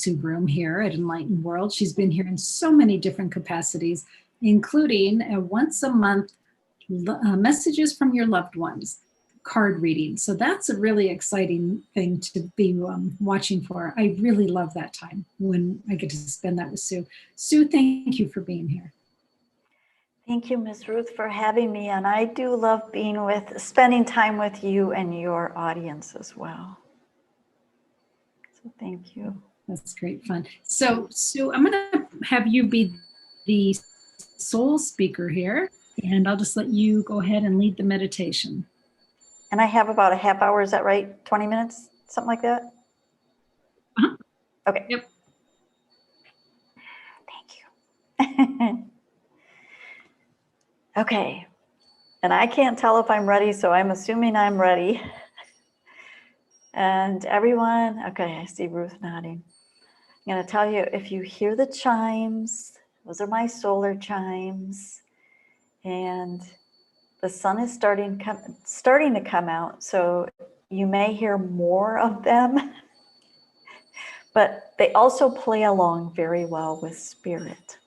Sue Broome here at Enlightened World. She's been here in so many different capacities, including a once a month messages from your loved ones card reading. So that's a really exciting thing to be watching for. I really love that time when I get to spend that with Sue. Sue, thank you for being here. Thank you, Ms. Ruth, for having me. And I do love spending time with you and your audience as well. So thank you. That's great fun. So Sue, I'm going to have you be the soul speaker here, and I'll just let you go ahead and lead the meditation. And I have about a half hour, is that right? 20 minutes, something like that? Uh-huh. Okay. Yep. Thank you. Okay. And I can't tell if I'm ready, so I'm assuming I'm ready. And everyone, okay, I see Ruth nodding. I'm going to tell you, if you hear the chimes, those are my solar chimes. And the sun is starting to come out, so you may hear more of them. But they also play along very well with spirit.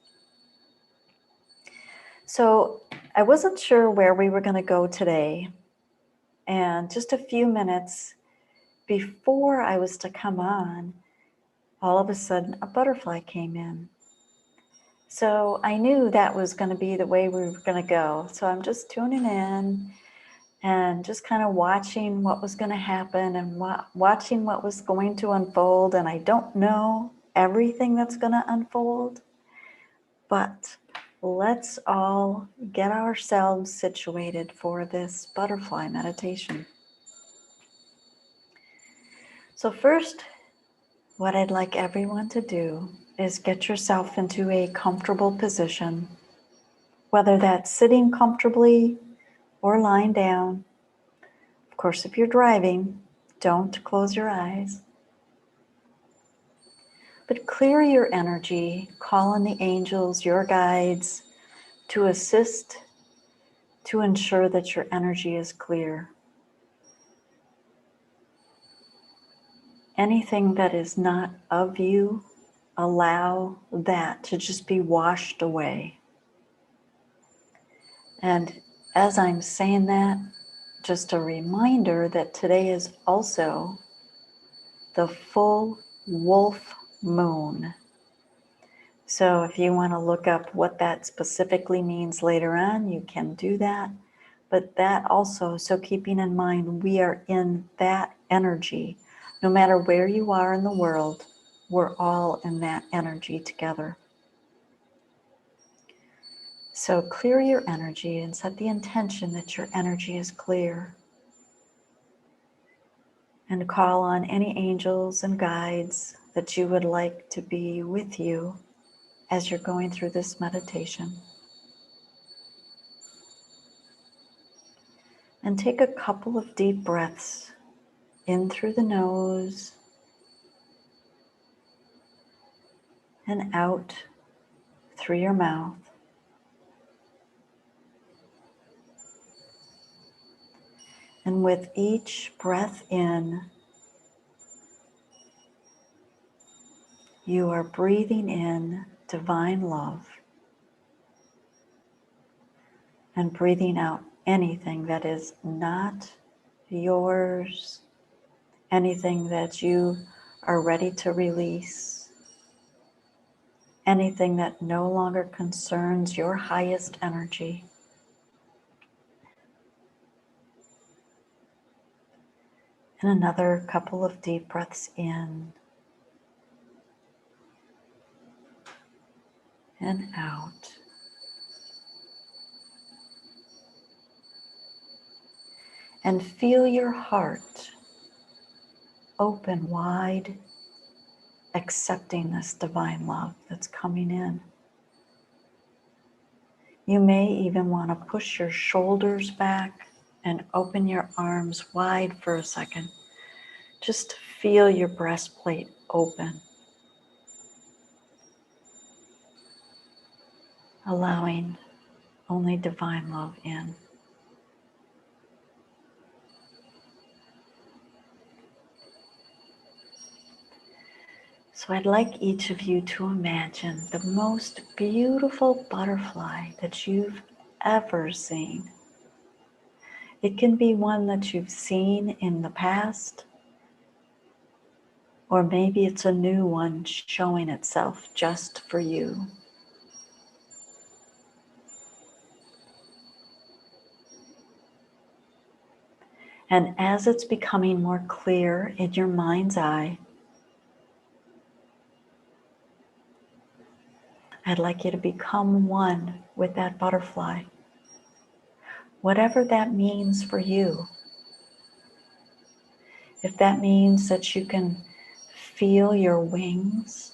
So I wasn't sure where we were going to go today. And just a few minutes before I was to come on, all of a sudden a butterfly came in. So I knew that was going to be the way we were going to go. So I'm just tuning in and just kind of watching what was going to happen and watching what was going to unfold. And I don't know everything that's going to unfold, but let's all get ourselves situated for this butterfly meditation. So first, what I'd like everyone to do is get yourself into a comfortable position, whether that's sitting comfortably or lying down. Of course, if you're driving, don't close your eyes. But clear your energy, call on the angels, your guides, to assist, to ensure that your energy is clear. Anything that is not of you, allow that to just be washed away. And as I'm saying that, just a reminder that today is also the full wolf moon. So if you want to look up what that specifically means later on, you can do that. But that also, so keeping in mind, we are in that energy. No matter where you are in the world, we're all in that energy together. So clear your energy and set the intention that your energy is clear. And call on any angels and guides that you would like to be with you as you're going through this meditation. And take a couple of deep breaths in through the nose and out through your mouth. And with each breath in, you are breathing in divine love and breathing out anything that is not yours, anything that you are ready to release, anything that no longer concerns your highest energy. And another couple of deep breaths in and out. And feel your heart open wide, accepting this divine love that's coming in. You may even want to push your shoulders back and open your arms wide for a second. Just feel your breastplate open, allowing only divine love in. So I'd like each of you to imagine the most beautiful butterfly that you've ever seen. It can be one that you've seen in the past, or maybe it's a new one showing itself just for you. And as it's becoming more clear in your mind's eye, I'd like you to become one with that butterfly. Whatever that means for you. If that means that you can feel your wings,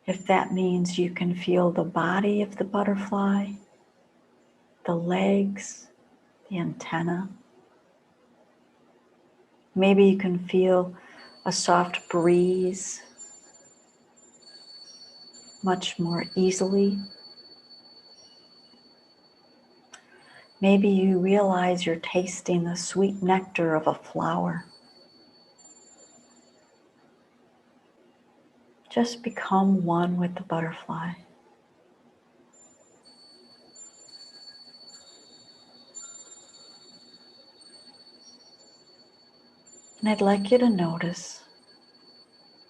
if that means you can feel the body of the butterfly, the legs, the antenna, maybe you can feel a soft breeze much more easily. Maybe you realize you're tasting the sweet nectar of a flower. Just become one with the butterfly. And I'd like you to notice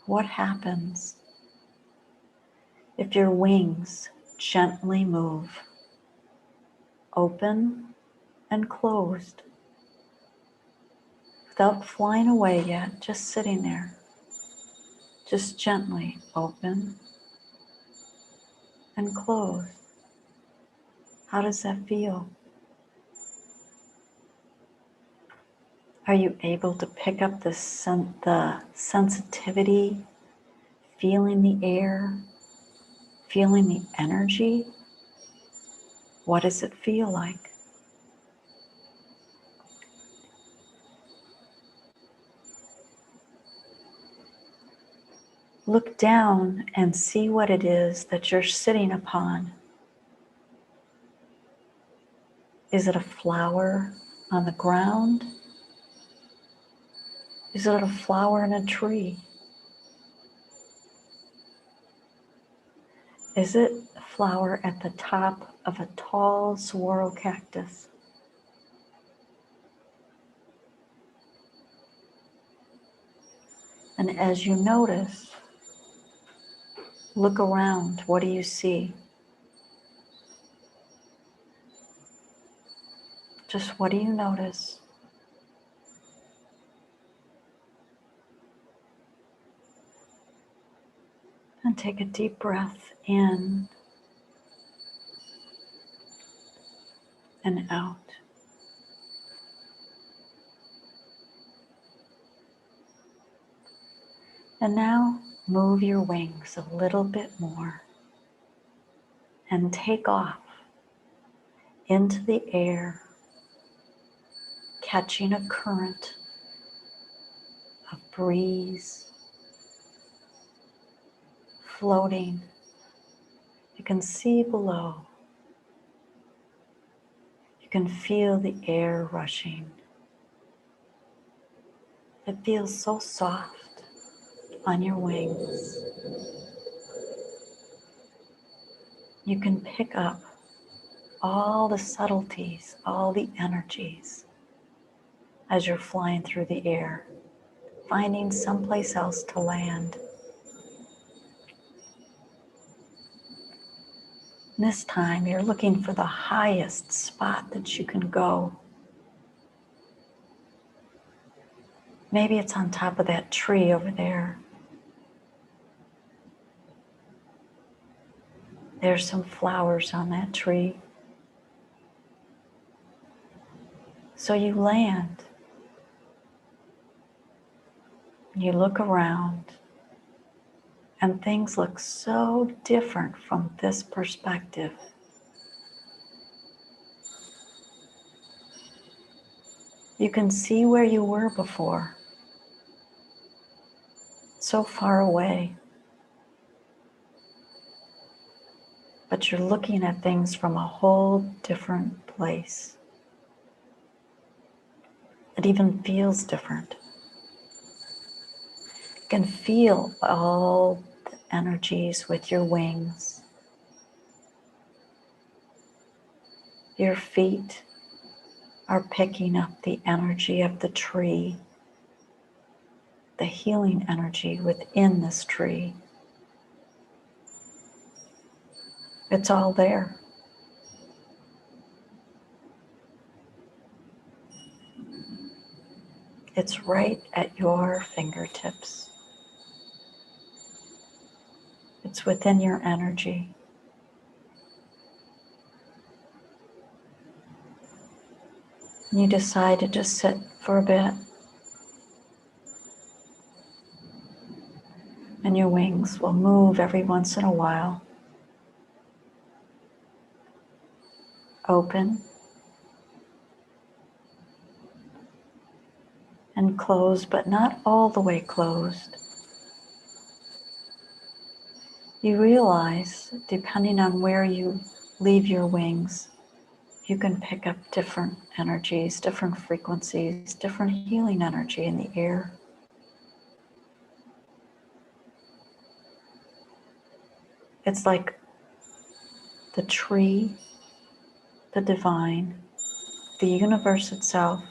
what happens if your wings gently move, open and closed, without flying away yet, just sitting there, just gently open and close. How does that feel? Are you able to pick up the sensitivity, feeling the air, feeling the energy? What does it feel like? Look down and see what it is that you're sitting upon. Is it a flower on the ground? Is it a flower in a tree? Is it a flower at the top of a tall saguaro cactus? And as you notice, look around. What do you see? Just what do you notice? And take a deep breath in and out. And now move your wings a little bit more and take off into the air, catching a current of breeze, floating. You can see below. You can feel the air rushing. It feels so soft on your wings. You can pick up all the subtleties, all the energies as you're flying through the air, finding someplace else to land. This time you're looking for the highest spot that you can go. Maybe it's on top of that tree over there. There's some flowers on that tree. So you land. You look around and things look so different from this perspective. You can see where you were before, so far away. But you're looking at things from a whole different place. It even feels different. can feel all the energies with your wings. Your feet are picking up the energy of the tree, the healing energy within this tree. It's all there. It's right at your fingertips. It's within your energy. You decide to just sit for a bit, and your wings will move every once in a while. Open and closed, but not all the way closed. You realize, depending on where you leave your wings, you can pick up different energies, different frequencies, different healing energy in the air. It's like the tree, the divine, the universe itself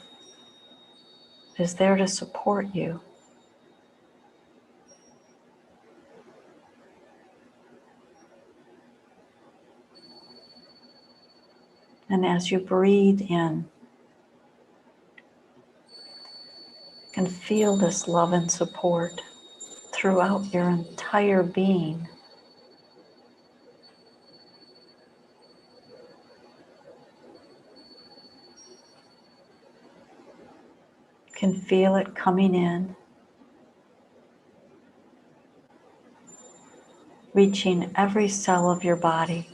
is there to support you. And as you breathe in, you can feel this love and support throughout your entire being. You can feel it coming in, reaching every cell of your body.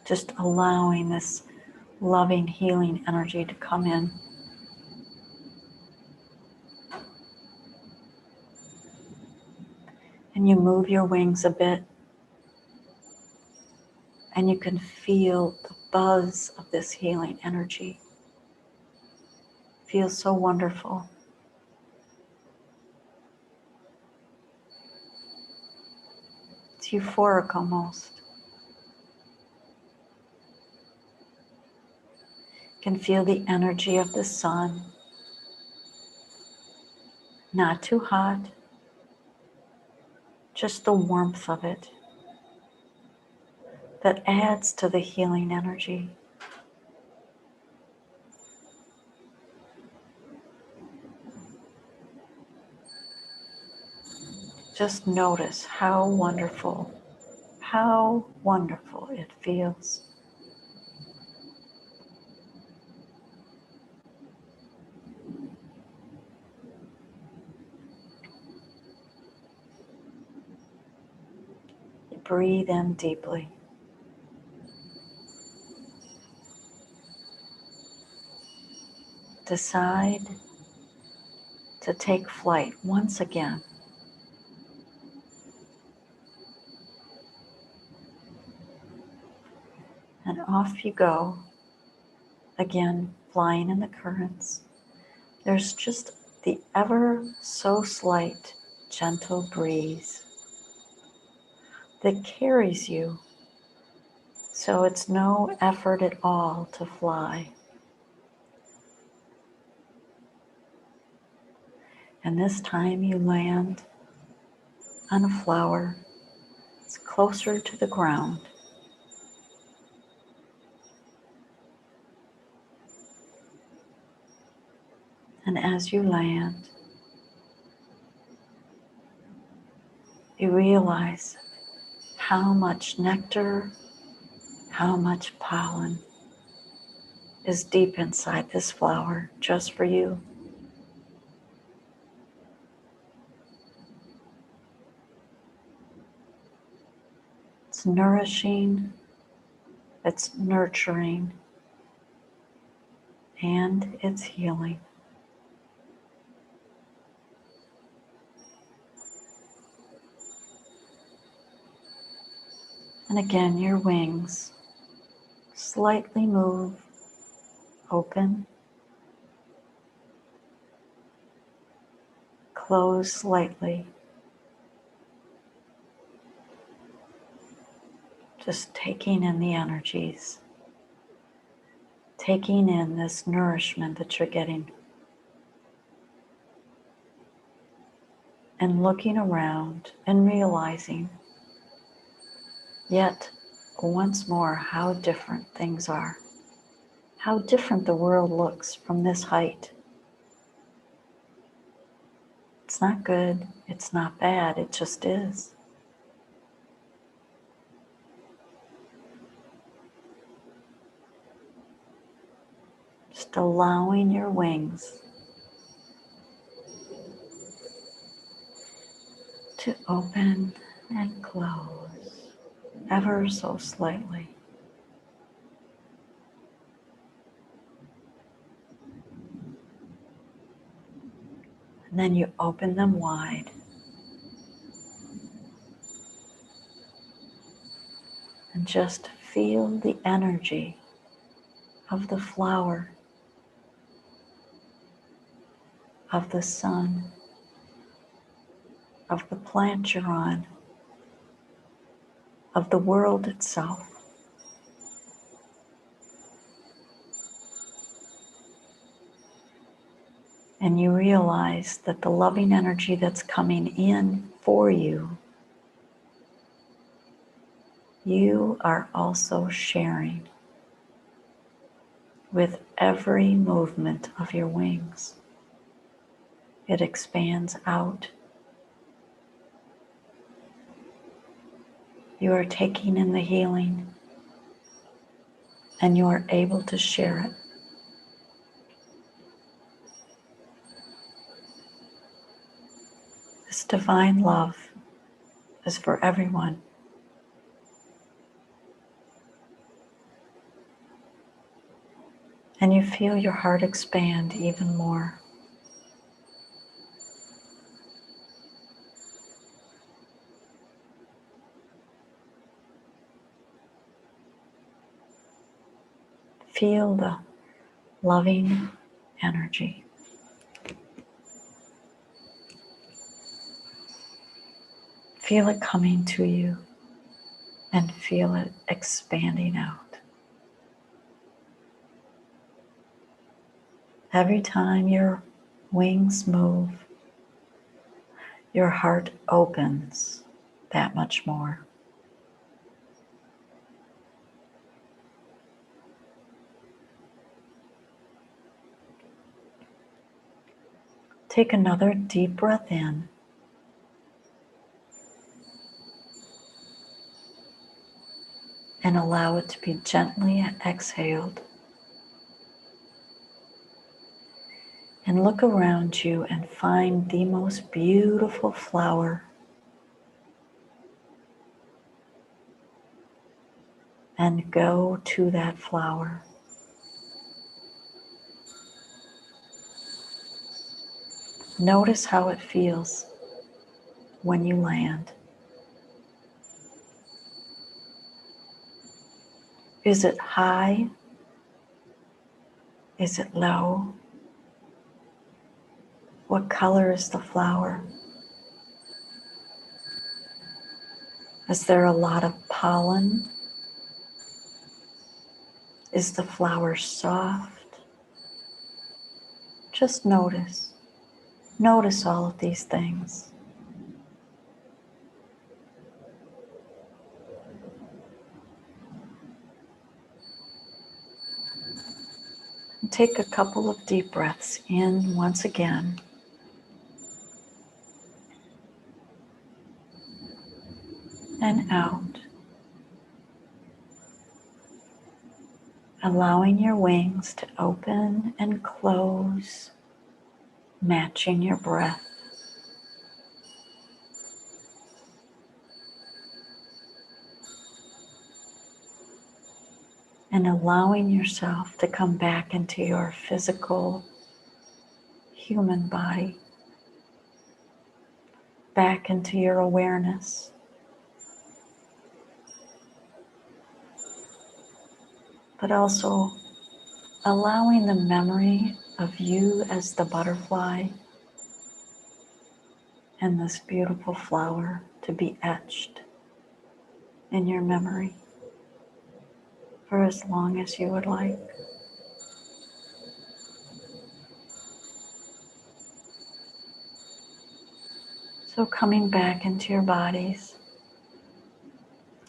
Just allowing this loving, healing energy to come in. And you move your wings a bit, and you can feel the buzz of this healing energy. It feels so wonderful. It's euphoric almost. You can feel the energy of the sun. Not too hot, just the warmth of it that adds to the healing energy. Just notice how wonderful it feels. You breathe in deeply. Decide to take flight once again. And off you go, again flying in the currents. There's just the ever so slight, gentle breeze that carries you, so it's no effort at all to fly. And this time you land on a flower. It's closer to the ground. And as you land, you realize how much nectar, how much pollen is deep inside this flower just for you. It's nourishing, it's nurturing, and it's healing. And again, your wings slightly move, open, close slightly. Just taking in the energies, taking in this nourishment that you're getting, and looking around and realizing yet once more how different things are, how different the world looks from this height. It's not good, it's not bad, it just is. Just allowing your wings to open and close ever so slightly. And then you open them wide. And just feel the energy of the flower, of the sun, of the plant you're on, of the world itself. And you realize that the loving energy that's coming in for you, you are also sharing with every movement of your wings. It expands out. You are taking in the healing, and you are able to share it. This divine love is for everyone. And you feel your heart expand even more. Feel the loving energy. Feel it coming to you and feel it expanding out. Every time your wings move, your heart opens that much more. Take another deep breath in. And allow it to be gently exhaled. And look around you and find the most beautiful flower. And go to that flower. Notice how it feels when you land. Is it high? Is it low? What color is the flower? Is there a lot of pollen? Is the flower soft? Just notice. Notice all of these things. And take a couple of deep breaths in once again. And out. Allowing your wings to open and close, matching your breath. And allowing yourself to come back into your physical human body, back into your awareness. But also allowing the memory of you as the butterfly and this beautiful flower to be etched in your memory for as long as you would like. So coming back into your bodies,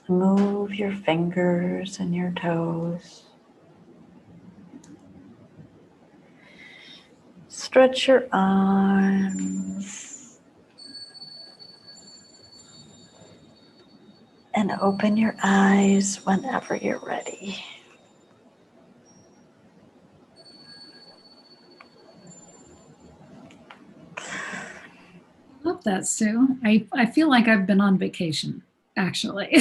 move your fingers and your toes. Stretch your arms and open your eyes whenever you're ready. Love that, Sue. I feel like I've been on vacation, actually,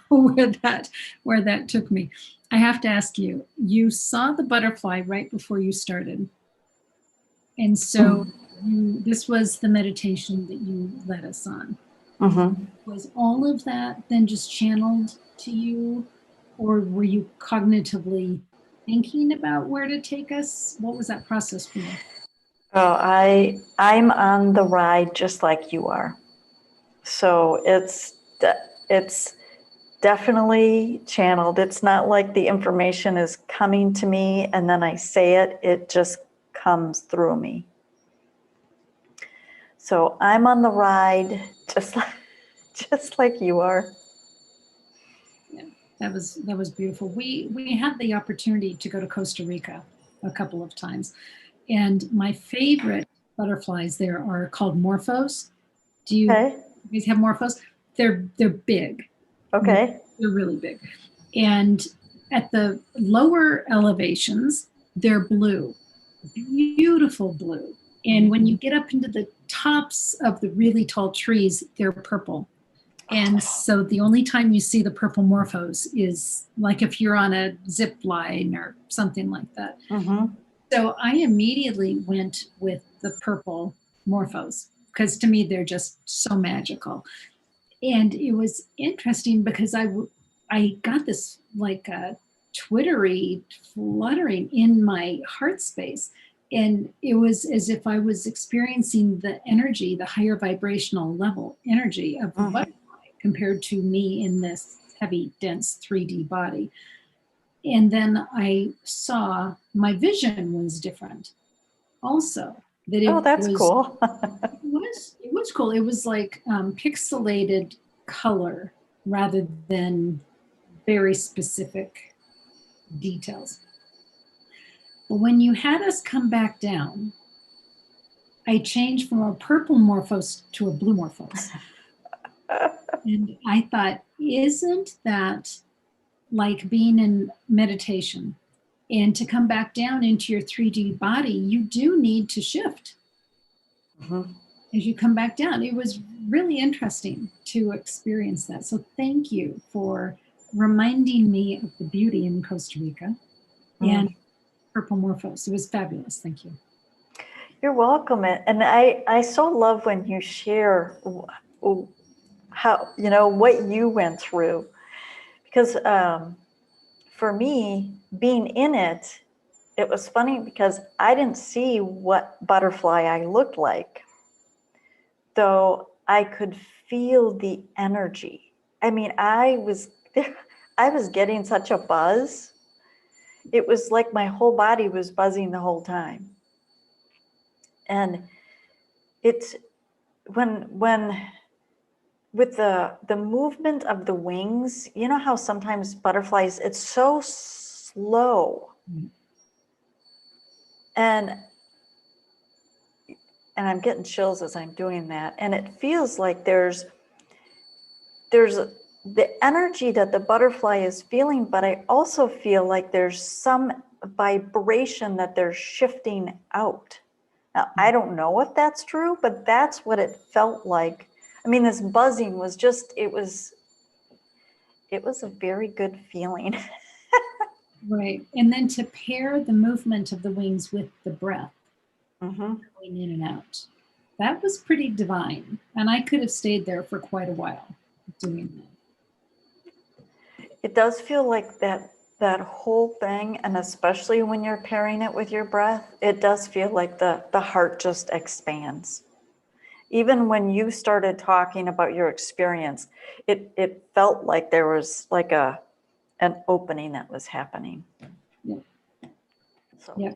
where that took me. I have to ask you, you saw the butterfly right before you started. And so this was the meditation that you led us on. Mm-hmm. Was all of that then just channeled to you, or were you cognitively thinking about where to take us? What was that process for you? Oh, I'm on the ride just like you are. So it's definitely channeled. It's not like the information is coming to me and then I say it, it just comes through me. So I'm on the ride just like you are. Yeah, that was beautiful. We had the opportunity to go to Costa Rica a couple of times, and my favorite butterflies there are called morphos. Do you Okay. guys have morphos? They're big. Okay. They're really big. And at the lower elevations, they're blue, beautiful blue. And when you get up into the tops of the really tall trees, they're purple. And so the only time you see the purple morphos is like if you're on a zip line or something like that. Mm-hmm. So I immediately went with the purple morphos because to me they're just so magical. And it was interesting because I got this like a twittery fluttering in my heart space. And it was as if I was experiencing the energy, the higher vibrational level energy of the butterfly compared to me in this heavy, dense 3D body. And then I saw my vision was different also. That Oh, it that's was cool. it was cool. It was like pixelated color rather than very specific details. But when you had us come back down, I changed from a purple morphos to a blue morphos. And I thought, isn't that like being in meditation? And to come back down into your 3D body, you do need to shift. Mm-hmm. As you come back down. It was really interesting to experience that. So thank you for reminding me of the beauty in Costa Rica and purple morphos. It was fabulous. Thank you. You're welcome. And I so love when you share how, what you went through. Because for me, being in it, it was funny because I didn't see what butterfly I looked like, though I could feel the energy. I mean, I was getting such a buzz. It was like my whole body was buzzing the whole time. And it's when with the movement of the wings, you know how sometimes butterflies, it's so slow. And I'm getting chills as I'm doing that. And it feels like there's the energy that the butterfly is feeling, but I also feel like there's some vibration that they're shifting out. Now, I don't know if that's true, but that's what it felt like. I mean, this buzzing was just, it was a very good feeling. Right. And then to pair the movement of the wings with the breath Mm-hmm. going in and out. That was pretty divine. And I could have stayed there for quite a while doing that. It does feel like that whole thing, and especially when you're pairing it with your breath, it does feel like the heart just expands. even when you started talking about your experience, it felt like there was like an opening that was happening. Yeah. So Yeah.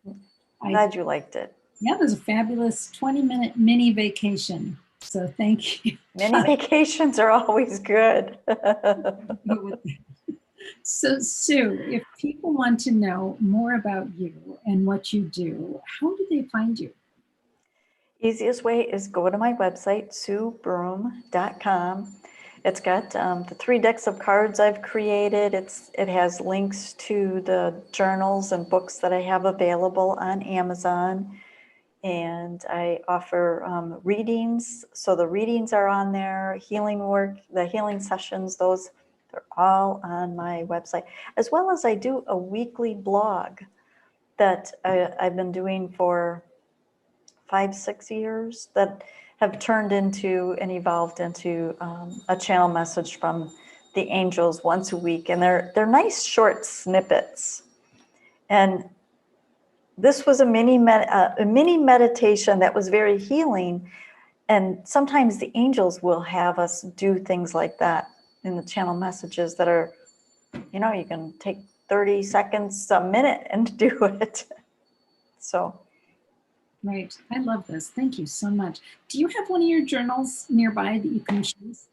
I'm glad you liked it. Yeah, it was a fabulous 20-minute mini vacation. So thank you. Many vacations are always good. So Sue, if people want to know more about you and what you do, how do they find you? Easiest way is go to my website, SueBroome.com. It's got the 3 decks of cards I've created. It has links to the journals and books that I have available on Amazon. And I offer readings. So the readings are on there, healing work, the healing sessions, they're all on my website. As well as I do a weekly blog that I've been doing for 5-6 years that have turned into and evolved into a channel message from the angels once a week. And they're nice short snippets. And this was a mini meditation that was very healing. And sometimes the angels will have us do things like that in the channel messages that are, you can take 30 seconds, a minute and do it. So. Right. I love this. Thank you so much. Do you have one of your journals nearby that you can choose?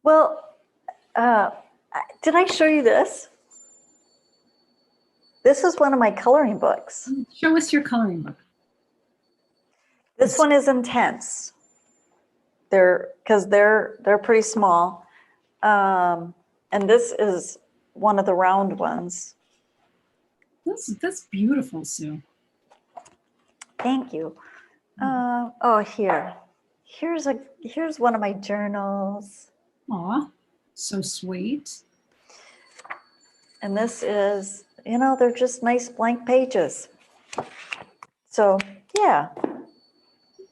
Well, did I show you this? This is one of my coloring books. Show us your coloring book. This one is intense. Because they're pretty small. And this is one of the round ones. That's beautiful, Sue. Thank you. Here's one of my journals. Aw, so sweet. And this is, they're just nice blank pages. So, yeah.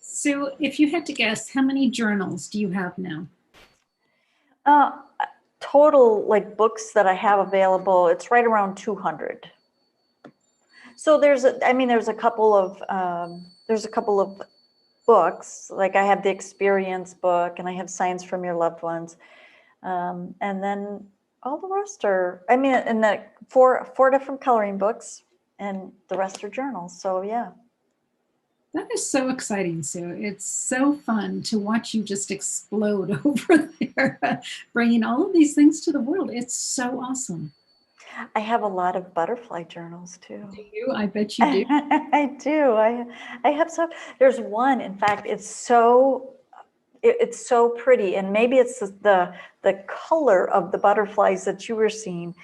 Sue, if you had to guess, how many journals do you have now? Total books that I have available, it's right around 200. So there's a couple of books, like I have the experience book and I have signs from your loved ones. And then all the rest are, in the four different coloring books and the rest are journals. So yeah. That is so exciting, Sue. It's so fun to watch you just explode over there, bringing all of these things to the world. It's so awesome. I have a lot of butterfly journals too. Do you? I bet you do. I do. I have some. There's one, in fact, it's so pretty, and maybe it's the color of the butterflies that you were seeing.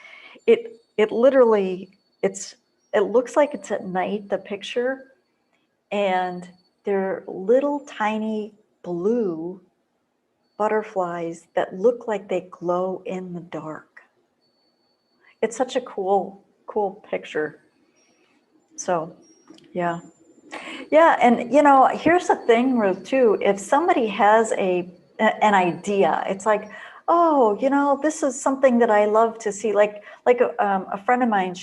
It literally, it looks like it's at night, the picture. And they're little tiny blue butterflies that look like they glow in the dark. It's such a cool picture. So, yeah. Yeah, and here's the thing, Ruth, too. If somebody has an idea, it's like, oh, this is something that I love to see. Like a friend of mine,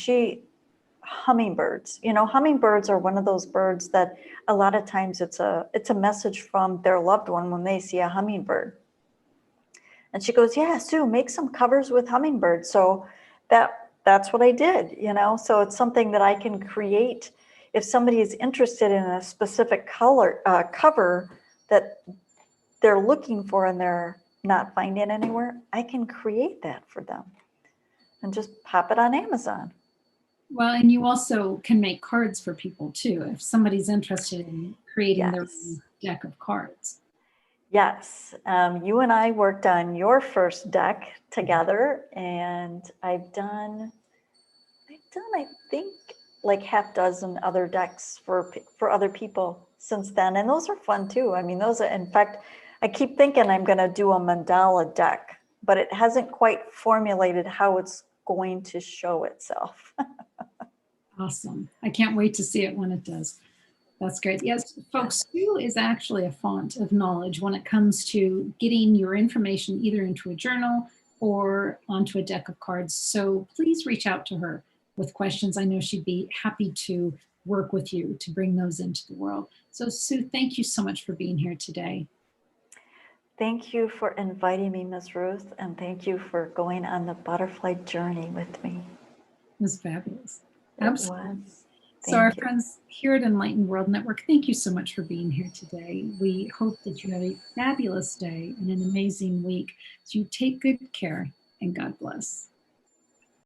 hummingbirds. Hummingbirds are one of those birds that a lot of times it's a message from their loved one when they see a hummingbird. And she goes, yeah, Sue, make some covers with hummingbirds. So that's what I did, so it's something that I can create. If somebody is interested in a specific cover that they're looking for and they're not finding anywhere, I can create that for them and just pop it on Amazon. Well, and you also can make cards for people too, if somebody's interested in creating their own deck of cards. Yes, you and I worked on your first deck together, and I've done, I think, like half dozen other decks for other people since then, and those are fun too. Those are, in fact, I keep thinking I'm going to do a mandala deck, but it hasn't quite formulated how it's going to show itself. Awesome. I can't wait to see it when it does. That's great. Yes, folks, Sue is actually a font of knowledge when it comes to getting your information either into a journal or onto a deck of cards. So please reach out to her with questions. I know she'd be happy to work with you to bring those into the world. So Sue, thank you so much for being here today. Thank you for inviting me, Ms. Ruth, and thank you for going on the butterfly journey with me. It was fabulous. It Absolutely. was. So our Thank you. friends here at Enlightened World Network, thank you so much for being here today. We hope that you have a fabulous day and an amazing week. So you take good care and God bless.